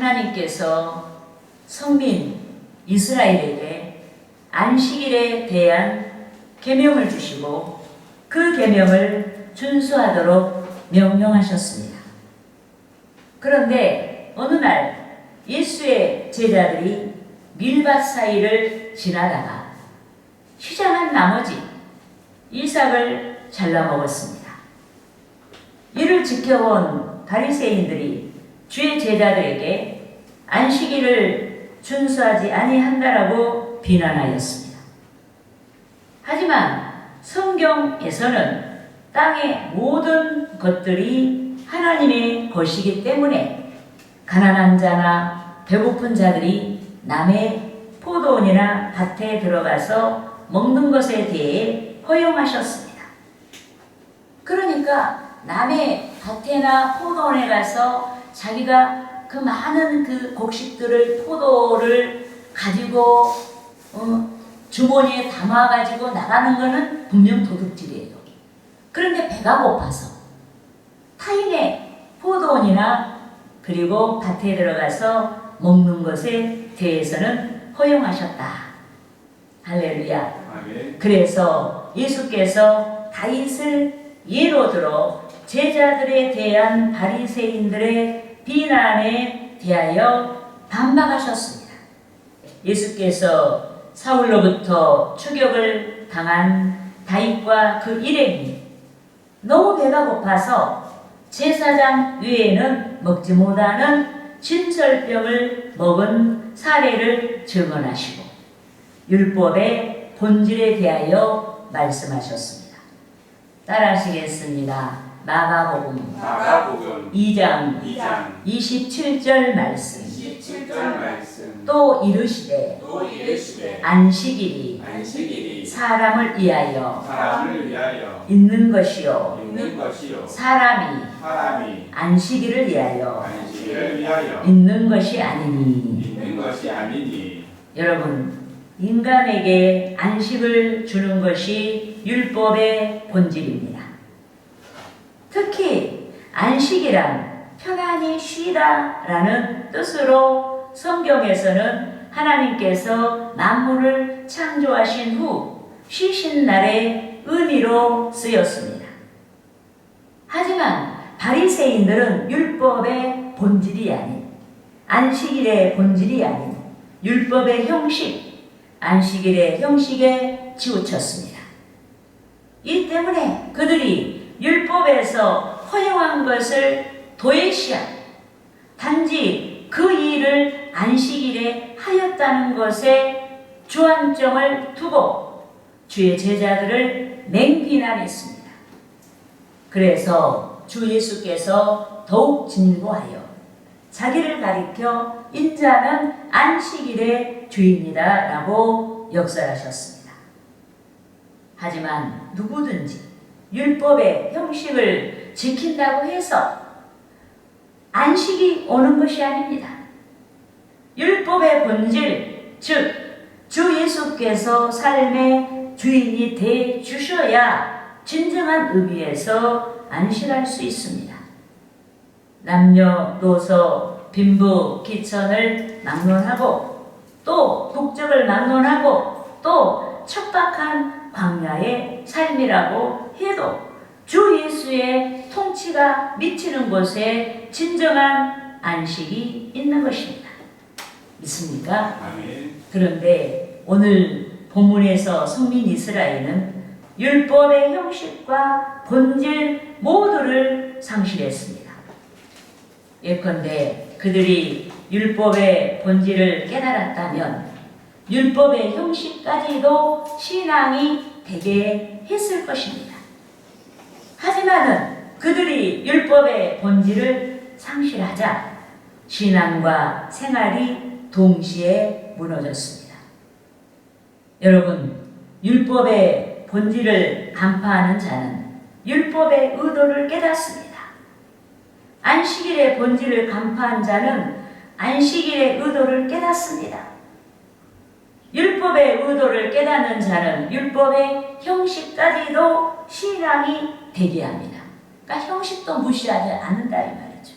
하나님께서 성민 이스라엘에게 안식일에 대한 계명을 주시고 그 계명을 준수하도록 명령하셨습니다. 그런데 어느 날 예수의 제자들이 밀밭 사이를 지나다가 시장한 나머지 이삭을 잘라 먹었습니다. 이를 지켜본 바리새인들이 주의 제자들에게 안식일을 준수하지 아니한다라고 비난하였습니다. 하지만 성경에서는 땅의 모든 것들이 하나님의 것이기 때문에 가난한 자나 배고픈 자들이 남의 포도원이나 밭에 들어가서 먹는 것에 대해 허용하셨습니다. 그러니까 남의 밭에나 포도원에 가서 자기가 그 많은 그 곡식들을 포도를 가지고 주머니에 담아가지고 나가는 것은 분명 도둑질이에요. 그런데 배가 고파서 타인의 포도원이나 그리고 밭에 들어가서 먹는 것에 대해서는 허용하셨다. 할렐루야. 아멘. 그래서 예수께서 다윗을 예로 들어 제자들에 대한 바리새인들의 비난에 대하여 반박하셨습니다. 예수께서 사울로부터 추격을 당한 다윗과 그 일행이 너무 배가 고파서 제사장 외에는 먹지 못하는 진설병을 먹은 사례를 증언하시고 율법의 본질에 대하여 말씀하셨습니다. 따라하시겠습니다. 마가복음 2장 27절 말씀. 또 이르시되 안식일이 사람을 위하여 있는 것이요 사람이 안식일을 위하여 있는 것이 아니니. 여러분, 인간에게 안식을 주는 것이 율법의 본질입니다. 특히 안식이란 편안히 쉬다라는 뜻으로 성경에서는 하나님께서 만물을 창조하신 후 쉬신 날의 의미로 쓰였습니다. 하지만 바리새인들은 율법의 본질이 아닌, 안식일의 본질이 아닌 율법의 형식, 안식일의 형식에 치우쳤습니다. 이 때문에 그들이 율법에서 허용한 것을 도외시한, 단지 그 일을 안식일에 하였다는 것에 주안점을 두고 주의 제자들을 맹비난했습니다. 그래서 주 예수께서 더욱 진보하여 자기를 가리켜 인자는 안식일의 주입니다 라고 역설하셨습니다. 하지만 누구든지 율법의 형식을 지킨다고 해서 안식이 오는 것이 아닙니다. 율법의 본질, 즉 주 예수께서 삶의 주인이 돼 주셔야 진정한 의미에서 안식할 수 있습니다. 남녀노소 빈부 기천을 막론하고 또 국적을 막론하고 또 척박한 광야의 삶이라고 해도 주 예수의 통치가 미치는 곳에 진정한 안식이 있는 것입니다. 믿습니까? 아멘. 그런데 오늘 본문에서 성민 이스라엘은 율법의 형식과 본질 모두를 상실했습니다. 예컨대 그들이 율법의 본질을 깨달았다면 율법의 형식까지도 신앙이 되게 했을 것입니다. 하지만은 그들이 율법의 본질을 상실하자 신앙과 생활이 동시에 무너졌습니다. 여러분, 율법의 본질을 간파하는 자는 율법의 의도를 깨닫습니다. 안식일의 본질을 간파한 자는 안식일의 의도를 깨닫습니다. 율법의 의도를 깨닫는 자는 율법의 형식까지도 신앙이 되게 합니다. 그러니까 형식도 무시하지 않는다 이 말이죠.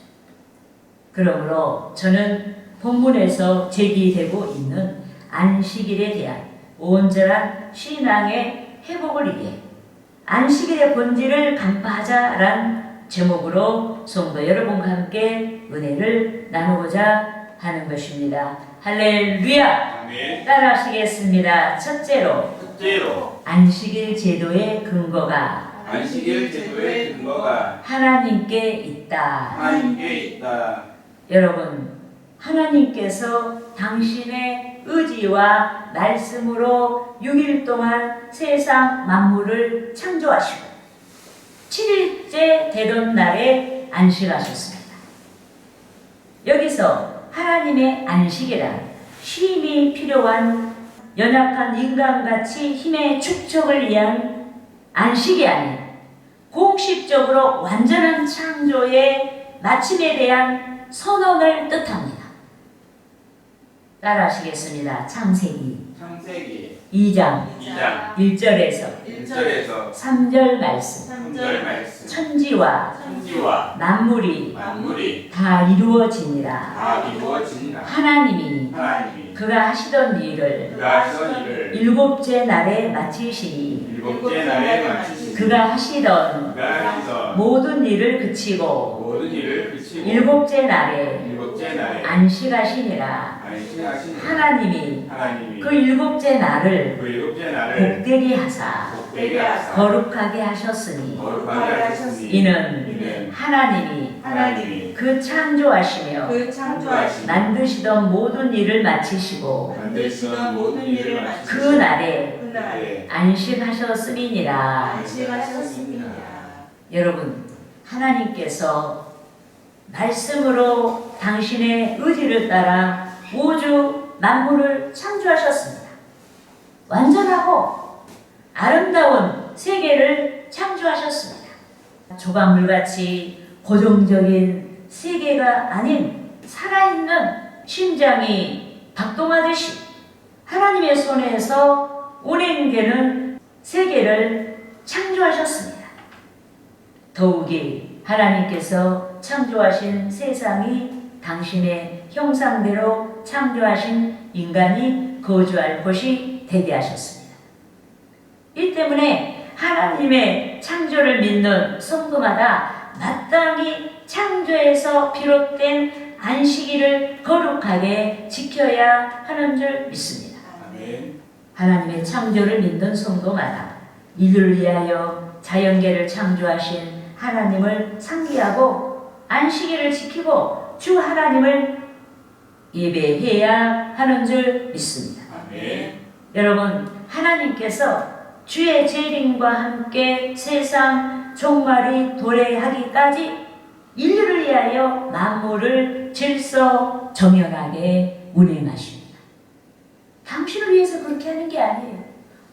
그러므로 저는 본문에서 제기되고 있는 안식일에 대한 온전한 신앙의 회복을 위해 안식일의 본질을 간파하자란 제목으로 성도 여러분과 함께 은혜를 나누고자 하는 것입니다. 할렐루야! 아멘. 따라하시겠습니다. 첫째로 안식일 제도의 근거가 안식일 제도의 근거가 하나님께 있다. 하나님께 있다. 여러분, 하나님께서 당신의 의지와 말씀으로 6일 동안 세상 만물을 창조하시고 7일째 되던 날에 안식하셨습니다. 여기서 하나님의 안식이란 쉼이 필요한 연약한 인간같이 힘의 축적을 위한 안식이 아닌 공식적으로 완전한 창조의 마침에 대한 선언을 뜻합니다. 따라하시겠습니다. 창세기 2장 1절에서 3절 말씀 천지와 만물이 다 이루어지니라. 하나님이 그가 하시던 일을 일곱째 날에 마치시니 그가 하시던 모든 일을 그치고 일곱째 날에 안식하시니라. 하나님이 그 일곱째 날을 복되게 하사 거룩하게 하셨으니 이는 하나님이 그 창조하시며 만드시던 모든 일을 마치시고 그 날에 안식하셨음이니라. 여러분, 하나님께서 말씀으로 당신의 의지를 따라 우주 만물을 창조하셨습니다. 완전하고 아름다운 세계를 창조하셨습니다. 조각물같이 고정적인 세계가 아닌 살아있는 심장이 박동하듯이 하나님의 손에서 운행되는 세계를 창조하셨습니다. 더욱이 하나님께서 창조하신 세상이 당신의 형상대로 창조하신 인간이 거주할 곳이 되게 하셨습니다. 이 때문에 하나님의 창조를 믿는 성도마다 마땅히 창조에서 비롯된 안식일을 거룩하게 지켜야 하는 줄 믿습니다. 하나님의 창조를 믿는 성도마다 인류를 위하여 자연계를 창조하신 하나님을 상기하고 안식일을 지키고 주 하나님을 예배해야 하는 줄 믿습니다. 여러분, 하나님께서 주의 재림과 함께 세상 종말이 도래하기까지 인류를 위하여 만물을 질서 정연하게 운행하십니다. 당신을 위해서 그렇게 하는 게 아니에요.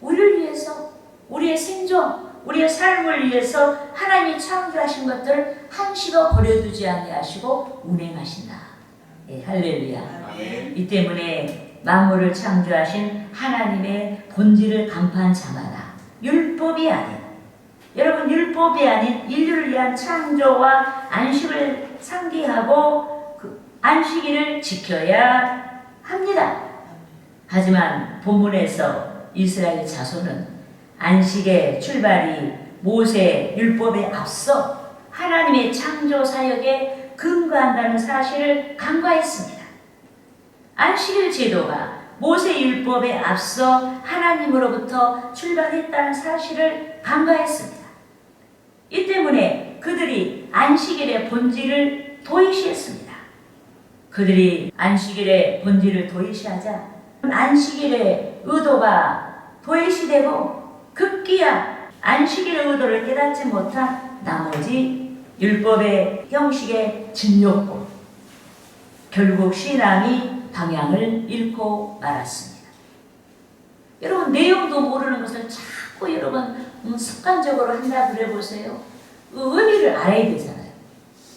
우리를 위해서, 우리의 생존, 우리의 삶을 위해서 하나님이 창조하신 것들 한시도 버려두지 아니하시고 운행하신다. 예, 할렐루야. 이 때문에 만물을 창조하신 하나님의 본질을 간파한 자마다 율법이 아닌, 여러분, 율법이 아닌 인류를 위한 창조와 안식을 상기하고 그 안식일을 지켜야 합니다. 하지만 본문에서 이스라엘 자손은 안식의 출발이 모세 율법에 앞서 하나님의 창조 사역에 근거한다는 사실을 간과했습니다. 안식일 제도가 모세 율법에 앞서 하나님으로부터 출발했다는 사실을 간과했습니다. 이 때문에 그들이 안식일의 본질을 도외시했습니다. 그들이 안식일의 본질을 도외시하자 안식일의 의도가 도외시되고 급기야 안식일의 의도를 깨닫지 못한 나머지 율법의 형식에 진욕고 결국 신앙이 방향을 잃고 말았습니다. 여러분, 내용도 모르는 것을 자꾸 여러분 습관적으로 한다 그래 보세요. 의미를 알아야 되잖아요.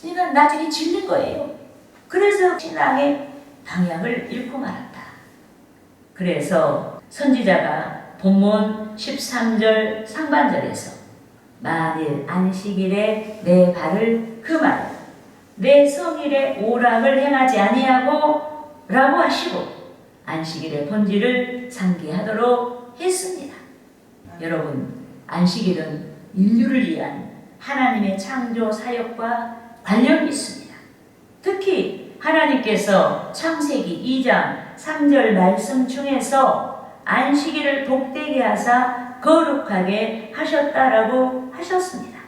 그러니까 나중에 질린 거예요. 그래서 신앙의 방향을 잃고 말았다. 그래서 선지자가 본문 13절 상반절에서 만일 안식일에 내 발을 금하여 내 성일에 오락을 행하지 아니하고 라고 하시고 안식일의 본질을 상기하도록 했습니다. 여러분, 안식일은 인류를 위한 하나님의 창조 사역과 관련이 있습니다. 특히 하나님께서 창세기 2장 3절 말씀 중에서 안식일을 복되게 하사 거룩하게 하셨다라고 하셨습니다.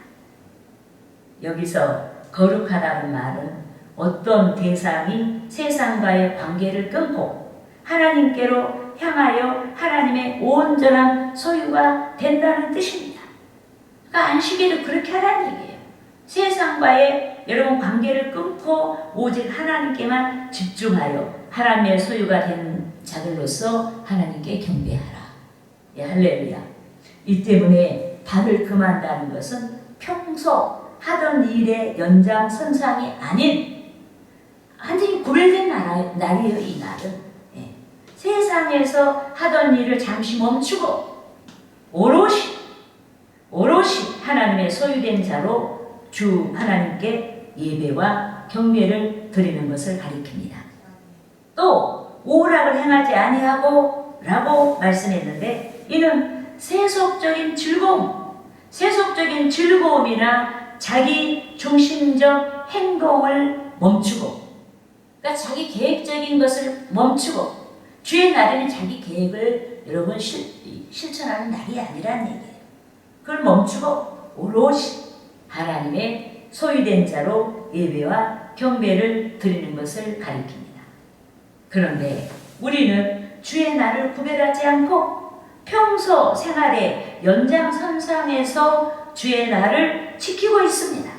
여기서 거룩하다는 말은 어떤 대상이 세상과의 관계를 끊고 하나님께로 향하여 하나님의 온전한 소유가 된다는 뜻입니다. 그러니까 안식일을 그렇게 하라는 얘기예요. 세상과의 여러분 관계를 끊고 오직 하나님께만 집중하여 하나님의 소유가 된 자들로서 하나님께 경배하라. 예, 할렐루야. 이 때문에 발을 금한다는 것은 평소 하던 일의 연장선상이 아닌 완전히 구별된 날이에요. 이 날은. 예. 세상에서 하던 일을 잠시 멈추고 오롯이 하나님의 소유된 자로 주 하나님께 예배와 경배를 드리는 것을 가리킵니다. 또 오락을 행하지 아니하고 라고 말씀했는데 이는 세속적인 즐거움이나 자기 중심적 행동을 멈추고, 그러니까 자기 계획적인 것을 멈추고, 주의 날에는 자기 계획을 여러분 실천하는 날이 아니라는 얘기예요. 그걸 멈추고 오롯이 하나님의 소유된 자로 예배와 경배를 드리는 것을 가리킵니다. 그런데 우리는 주의 날을 구별하지 않고 평소 생활의 연장선상에서 주의 날을 지키고 있습니다.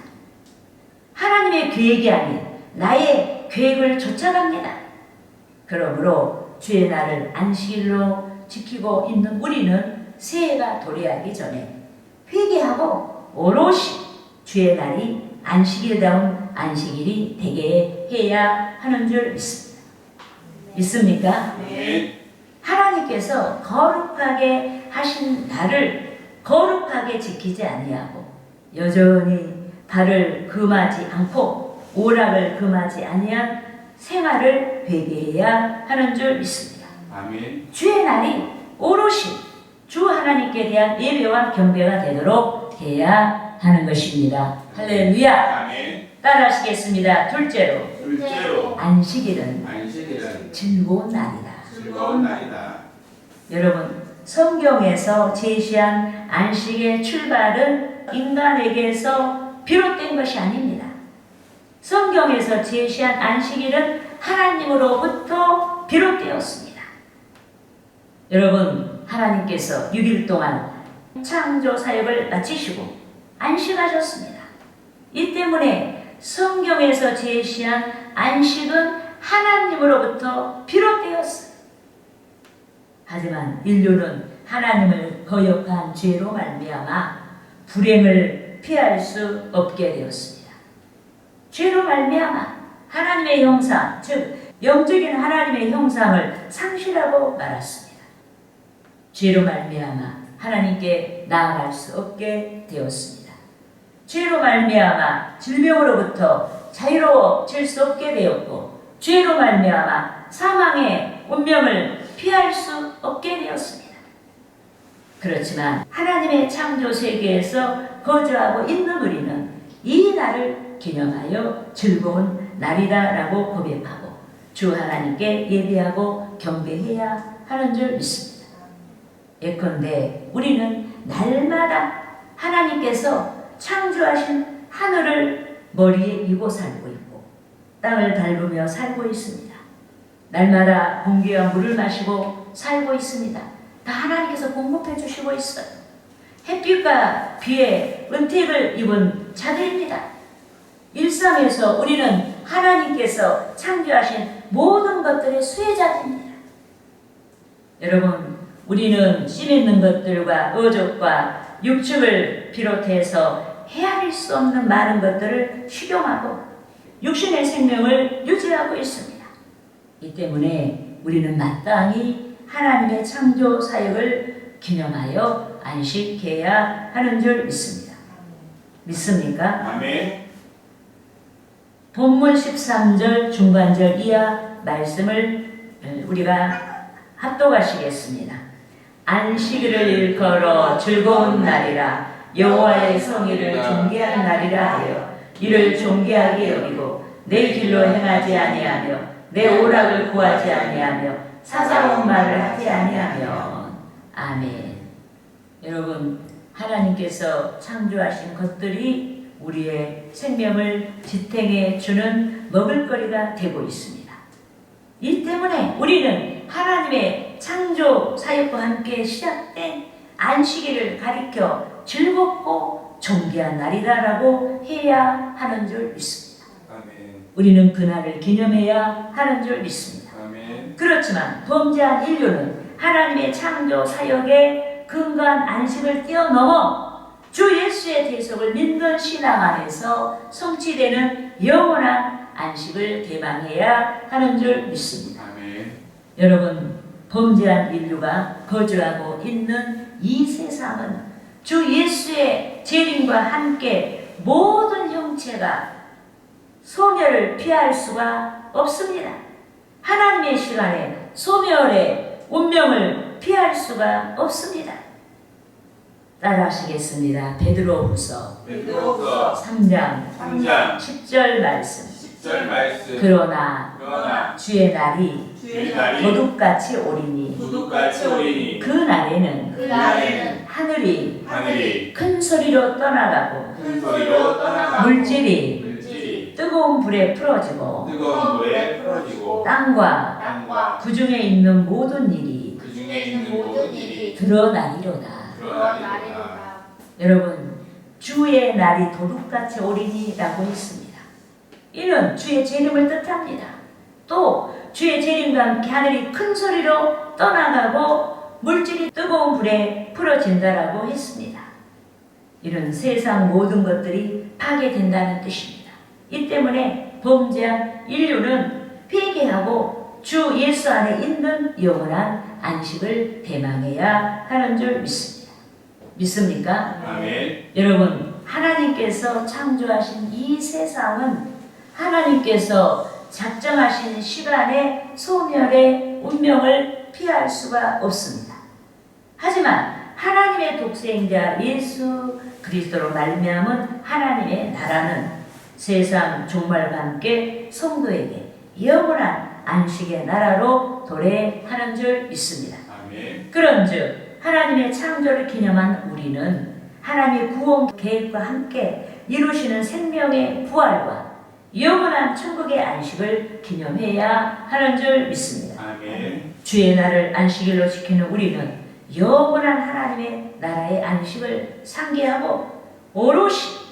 하나님의 계획이 아닌 나의 계획을 쫓아갑니다. 그러므로 주의 날을 안식일로 지키고 있는 우리는 새해가 도래하기 전에 회개하고 오롯이 주의 날이 안식일다운 안식일이 되게 해야 하는 줄 믿습니다. 믿습니까? 네. 하나님께서 거룩하게 하신 날을 거룩하게 지키지 아니하고 여전히 발을 금하지 않고 오락을 금하지 아니한 생활을 회개해야 하는 줄 믿습니다. 아멘. 주의 날이 오롯이 주 하나님께 대한 예배와 경배가 되도록 해야 하는 것입니다. 할렐루야. 아멘. 따라하시겠습니다. 둘째로 둘째로 안식일은 안식일은 즐거운 날이다. 즐거운 날이다. 여러분, 성경에서 제시한 안식의 출발은 인간에게서 비롯된 것이 아닙니다. 성경에서 제시한 안식일은 하나님으로부터 비롯되었습니다. 여러분, 하나님께서 6일 동안 창조 사역을 마치시고 안식하셨습니다. 이 때문에 성경에서 제시한 안식은 하나님으로부터 비롯되었어요. 하지만 인류는 하나님을 거역한 죄로 말미암아 불행을 피할 수 없게 되었습니다. 죄로 말미암아 하나님의 형상, 즉 영적인 하나님의 형상을 상실하고 말았습니다. 죄로 말미암아 하나님께 나아갈 수 없게 되었습니다. 죄로 말미암아 질병으로부터 자유로워질 수 없게 되었고, 죄로 말미암아 사망의 운명을 피할 수 없게 되었습니다. 그렇지만 하나님의 창조 세계에서 거주하고 있는 우리는 이 날을 기념하여 즐거운 날이다라고 고백하고 주 하나님께 예배하고 경배해야 하는 줄 믿습니다. 예컨대 우리는 날마다 하나님께서 창조하신 하늘을 머리에 이고 살고 있고 땅을 밟으며 살고 있습니다. 날마다 공기와 물을 마시고 살고 있습니다. 다 하나님께서 공급해 주시고 있어요. 햇빛과 비에 은택을 입은 자들입니다. 일상에서 우리는 하나님께서 창조하신 모든 것들의 수혜자들입니다. 여러분, 우리는 씨 있는 것들과 어족과 육축을 비롯해서 헤아릴 수 없는 많은 것들을 식용하고 육신의 생명을 유지하고 있습니다. 이 때문에 우리는 마땅히 하나님의 창조 사역을 기념하여 안식해야 하는 줄 믿습니다. 믿습니까? 아멘. 본문 13절 중반절 이하 말씀을 우리가 합독하시겠습니다. 안식일을 일컬어 즐거운 날이라 여호와의 성의를 존귀한 날이라 하여 이를 존귀하게 여기고 내 길로 행하지 아니하며 내 오락을 구하지 아니하며 사사로운 말을 하지 아니하며. 아멘. 여러분, 하나님께서 창조하신 것들이 우리의 생명을 지탱해 주는 먹을거리가 되고 있습니다. 이 때문에 우리는 하나님의 창조 사역과 함께 시작된 안식일을 가리켜 즐겁고 존귀한 날이다라고 해야 하는 줄 믿습니다. 아멘. 우리는 그날을 기념해야 하는 줄 믿습니다. 아멘. 그렇지만 범죄한 인류는 하나님의 창조 사역의 근거한 안식을 뛰어넘어 주 예수의 대속을 믿는 신앙 안에서 성취되는 영원한 안식을 대망해야 하는 줄 믿습니다. 아멘. 여러분, 범죄한 인류가 거주하고 있는 이 세상은 주 예수의 재림과 함께 모든 형체가 소멸을 피할 수가 없습니다. 하나님의 시간에 소멸의 운명을 피할 수가 없습니다. 따라하시겠습니다. 베드로후서 베드로후서 3장 10절 말씀. 10절 말씀. 그러나 주의 주의 날이 날이 도둑같이 오리니 구두같이 오리니 그 날에는 그날에는 하늘이 큰 소리로 떠나가고 큰 소리로 떠나가고 물질이 뜨거운 불에 풀어지고 뜨거운 물에 풀어지고 땅과 그 중에 있는 모든 일이 그 중에 있는 모든 일이 드러나리로다. 드러나리로다. 여러분, 주의 날이 도둑같이 오리니라고 했습니다. 이는 주의 재림을 뜻합니다. 또 주의 재림과 함께 하늘이 큰 소리로 떠나가고 물질이 뜨거운 불에 풀어진다라고 했습니다. 이는 세상 모든 것들이 파괴된다는 뜻입니다. 이 때문에 범죄한 인류는 회개하고 주 예수 안에 있는 영원한 안식을 대망해야 하는 줄 믿습니다. 믿습니까? 아멘. 여러분, 하나님께서 창조하신 이 세상은 하나님께서 작정하신 시간에 소멸의 운명을 피할 수가 없습니다. 하지만 하나님의 독생자 예수 그리스도로 말미암은 하나님의 나라는 세상 종말과 함께 성도에게 영원한 안식의 나라로 도래하는 줄 믿습니다. 아멘. 그런즉 하나님의 창조를 기념한 우리는 하나님의 구원 계획과 함께 이루시는 생명의 부활과 영원한 천국의 안식을 기념해야 하는 줄 믿습니다. 아멘. 주의 날을 안식일로 지키는 우리는 영원한 하나님의 나라의 안식을 상기하고 오롯이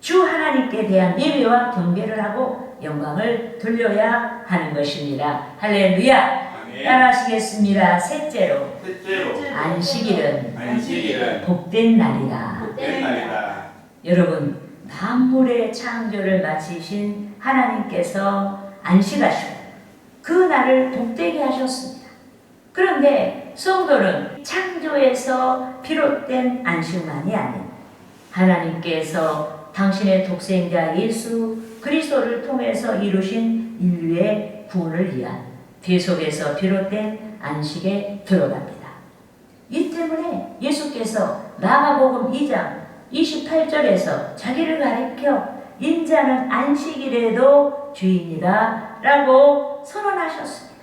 주 하나님께 대한 예배와 경배를 하고 영광을 돌려야 하는 것입니다. 할렐루야. 아멘. 따라하시겠습니다. 셋째로 셋째로 안식일은 복된 날이다. 복된 날이다. 여러분, 만물의 창조를 마치신 하나님께서 안식하시고 그 날을 복되게 하셨습니다. 그런데 성도는 창조에서 비롯된 안식만이 아닌 하나님께서 당신의 독생자 예수 그리스도를 통해서 이루신 인류의 구원을 위한 대속에서 비롯된 안식에 들어갑니다. 이 때문에 예수께서 마가복음 2장 28절에서 자기를 가리켜 인자는 안식일에도 주인이다 라고 선언하셨습니다.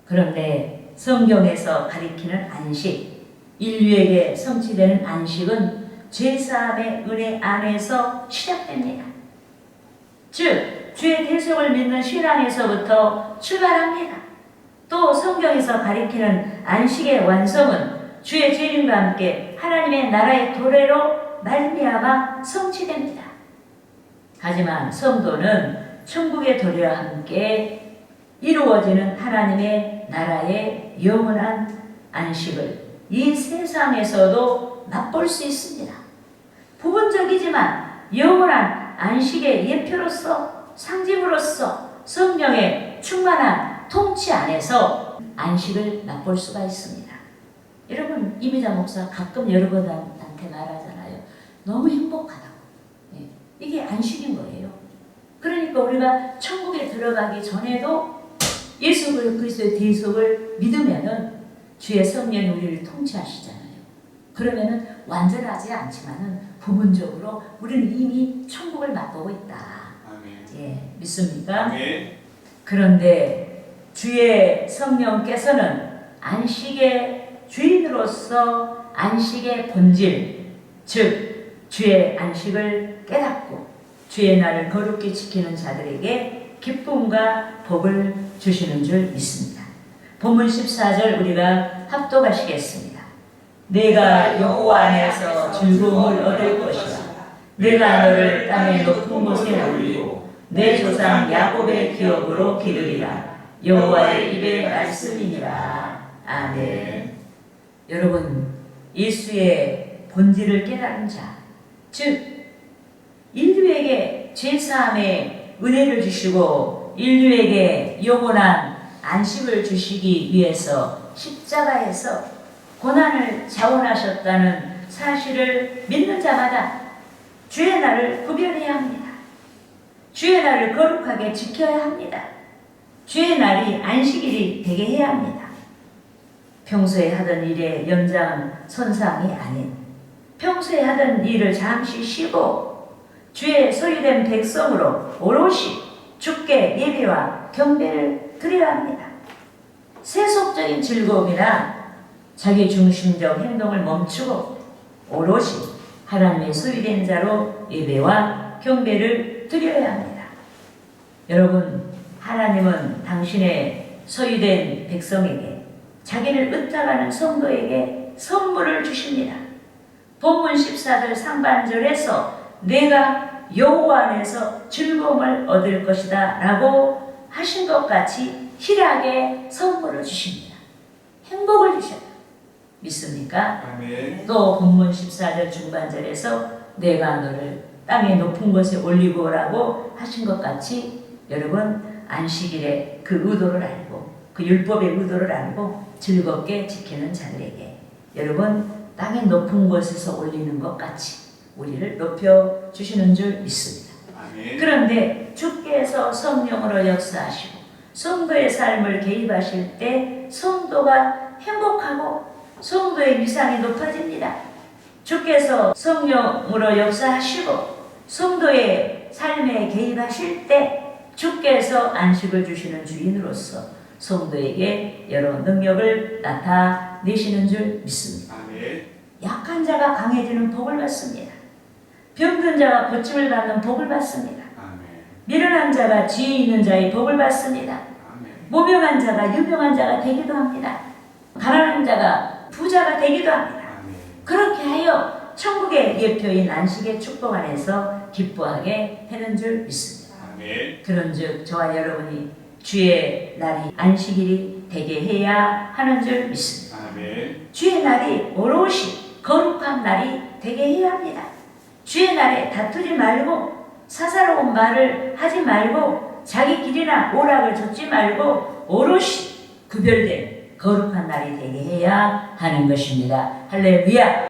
그런데 성경에서 가리키는 안식, 인류에게 성취되는 안식은 죄사함의 은혜 안에서 시작됩니다. 즉 주의 대속을 믿는 신앙에서부터 출발합니다. 또 성경에서 가리키는 안식의 완성은 주의 재림과 함께 하나님의 나라의 도래로 말미암아 성취됩니다. 하지만 성도는 천국의 도래와 함께 이루어지는 하나님의 나라의 영원한 안식을 이 세상에서도 맛볼 수 있습니다. 부분적이지만 영원한 안식의 예표로서 상징으로서 성령의 충만한 통치 안에서 안식을 맛볼 수가 있습니다. 여러분, 이미자 목사 가끔 여러분한테 말하잖아요. 너무 행복하다고. 이게 안식인 거예요. 그러니까 우리가 천국에 들어가기 전에도 예수 그리스도의 대속을 믿으면은 주의 성령이 우리를 통치하시잖아요. 그러면은 완전하지 않지만은 부분적으로 우리는 이미 천국을 맛보고 있다. 아멘. 예, 믿습니까? 아멘. 그런데 주의 성령께서는 안식의 주인으로서 안식의 본질, 즉 주의 안식을 깨닫고 주의 날을 거룩히 지키는 자들에게 기쁨과 복을 주시는 줄 믿습니다. 본문 14절 우리가 합독하시겠습니다. 내가 여호와 안에서 즐거움을 얻을 것이라. 내가 너를 땅의 높은 곳에 올리고 내 조상 야곱의 기업으로 기르리라. 여호와의 입의 말씀이니라. 아멘. 여러분, 예수의 본질을 깨달은 자, 즉 인류에게 죄사함의 은혜를 주시고 인류에게 영원한 안식을 주시기 위해서 십자가에서 고난을 자원하셨다는 사실을 믿는 자마다 주의 날을 구별해야 합니다. 주의 날을 거룩하게 지켜야 합니다. 주의 날이 안식일이 되게 해야 합니다. 평소에 하던 일의 연장선상이 아닌 평소에 하던 일을 잠시 쉬고 주의 소유된 백성으로 오롯이 주께 예배와 경배를 드려야 합니다. 세속적인 즐거움이나 자기 중심적 행동을 멈추고 오롯이 하나님의 소유된 자로 예배와 경배를 드려야 합니다. 여러분, 하나님은 당신의 소유된 백성에게 자기를 의탁하는 성도에게 선물을 주십니다. 본문 14절 상반절에서 내가 여호와 안에서 즐거움을 얻을 것이다 라고 하신 것 같이 희락의 선물을 주십니다. 행복을 주셔요. 믿습니까? 아멘. 또 본문 14절 중반절에서 내가 너를 땅의 높은 곳에 올리고 라고 하신 것 같이 여러분 안식일의 그 의도를 알고 그 율법의 의도를 알고 즐겁게 지키는 자들에게 여러분 땅의 높은 곳에서 올리는 것 같이 우리를 높여주시는 줄 믿습니다. 아멘. 그런데 주께서 성령으로 역사하시고 성도의 삶을 개입하실 때 성도가 행복하고 성도의 위상이 높아집니다. 주께서 성령으로 역사하시고 성도의 삶에 개입하실 때 주께서 안식을 주시는 주인으로서 성도에게 여러 능력을 나타내시는 줄 믿습니다. 아멘. 약한 자가 강해지는 복을 받습니다. 병든 자가 고침을 받는 복을 받습니다. 아멘. 미련한 자가 지혜 있는 자의 복을 받습니다. 아멘. 무명한 자가 유명한 자가 되기도 합니다. 가난한 자가 부자가 되기도 합니다. 아멘. 그렇게 하여 천국의 예표인 안식의 축복 안에서 기뻐하게 하는 줄 믿습니다. 아멘. 그런즉 저와 여러분이 주의 날이 안식일이 되게 해야 하는 줄 믿습니다. 아멘. 주의 날이 오롯이 거룩한 날이 되게 해야 합니다. 주의 날에 다투지 말고 사사로운 말을 하지 말고 자기 길이나 오락을 좇지 말고 오롯이 구별된 거룩한 날이 되게 해야 하는 것입니다. 할렐루야.